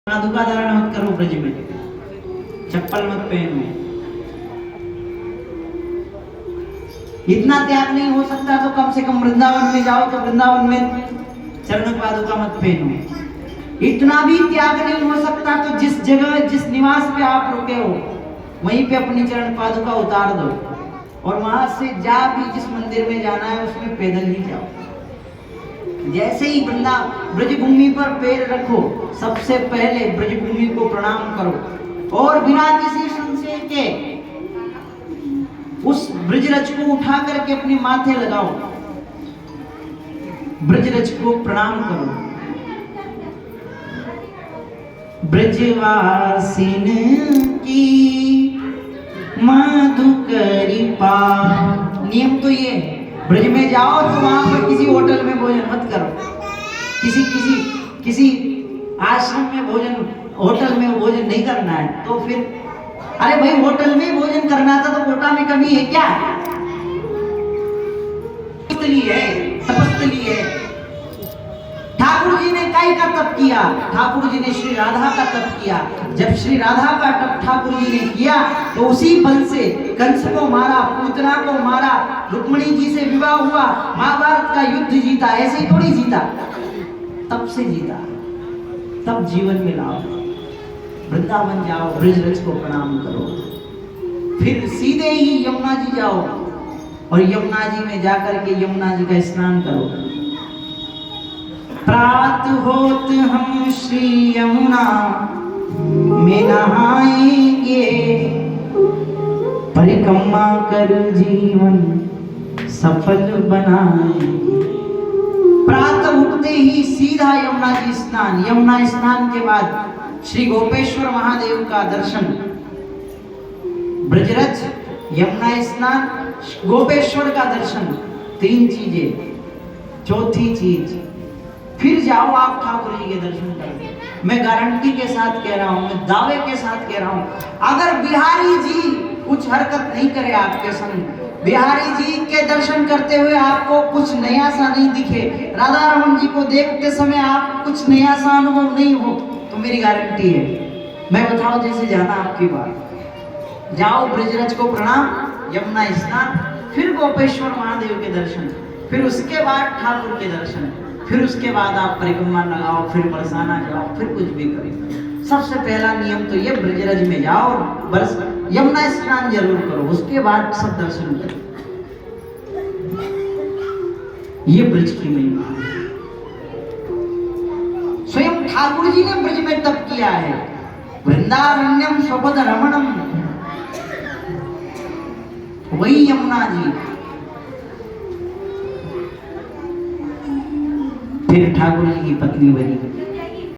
पादुका धारण मत करो ब्रज में, चप्पल मत पहनो। इतना त्याग नहीं हो सकता तो कम से कम वृंदावन में जाओ तो वृंदावन में चरण पादुका मत पहनो। इतना भी त्याग नहीं हो सकता तो जिस जगह जिस निवास पे आप रुके हो वहीं पे अपनी चरण पादुका उतार दो और वहां से जा भी जिस मंदिर में जाना है उसमें पैदल ही जाओ। जैसे ही ब्रज भूमि पर पैर रखो सबसे पहले ब्रज भूमि को प्रणाम करो और बिना किसी संशय के उस ब्रजरज को उठा करके अपने माथे लगाओ, ब्रजरज को प्रणाम करो। ब्रजवासिन की मधुकरी पाव। नियम तो ये है, ब्रज में जाओ तो वहां पर किसी होटल में भोजन मत करो, किसी आश्रम में भोजन, होटल में भोजन नहीं करना है। तो फिर अरे भाई होटल में भोजन करना था तो कोटा में कमी है क्या? तपस्थली है। ठाकुर जी ने काई का तप किया? ठाकुर जी ने श्री राधा का तप किया। जब श्री राधा का तप ठाकुर जी ने किया तो उसी बल से कंस को मारा, पूतना को मारा, रुक्मिणी जी से विवाह हुआ, महाभारत का युद्ध जीता। ऐसे ही थोड़ी जीता, तब से जीता। तब जीवन में लाओ, वृंदावन जाओ, ब्रजरज को प्रणाम करो, फिर सीधे ही यमुना जी जाओ और यमुना जी में जाकर के यमुना जी का स्नान करो। प्रात होत हम श्री यमुना में नहाएंगे, परिक्रमा कर जीवन सफल बनाएंगे। प्रातः उठते ही सीधा यमुना जी स्नान, यमुना स्नान के बाद श्री गोपेश्वर महादेव का दर्शन। ब्रजरज, यमुना स्नान, गोपेश्वर का दर्शन, तीन चीजें। चौथी चीज फिर जाओ आप ठाकुर जी के दर्शन करने। मैं गारंटी के साथ कह रहा हूं, मैं दावे के साथ कह रहा हूं, अगर बिहारी जी कुछ हरकत नहीं करे आपके संग, बिहारी जी के दर्शन करते हुए आपको कुछ नया सा नहीं दिखे, राधा रमन जी को देखते समय आपको कुछ नया सा अनुभव नहीं हो, तो मेरी गारंटी है, मैं बताऊं जैसे जाना आपकी बात। जाओ ब्रजरज को प्रणाम, यमुना स्नान, फिर गोपेश्वर महादेव के दर्शन, फिर उसके बाद ठाकुर के दर्शन, फिर उसके बाद आप परिक्रमा लगाओ, फिर बरसाना जाओ, फिर कुछ भी करो। सबसे पहला नियम तो ये, ब्रजरज में जाओ, बरस यमुना स्नान जरूर करो, उसके बाद सब दर्शन करो। ये ब्रज की महिमा है। स्वयं ठाकुर जी ने ब्रज में तप किया है। वृंदारण्यम स्वपद रमणम, वही यमुना जी। फिर ठाकुर जी की पत्नी बनी।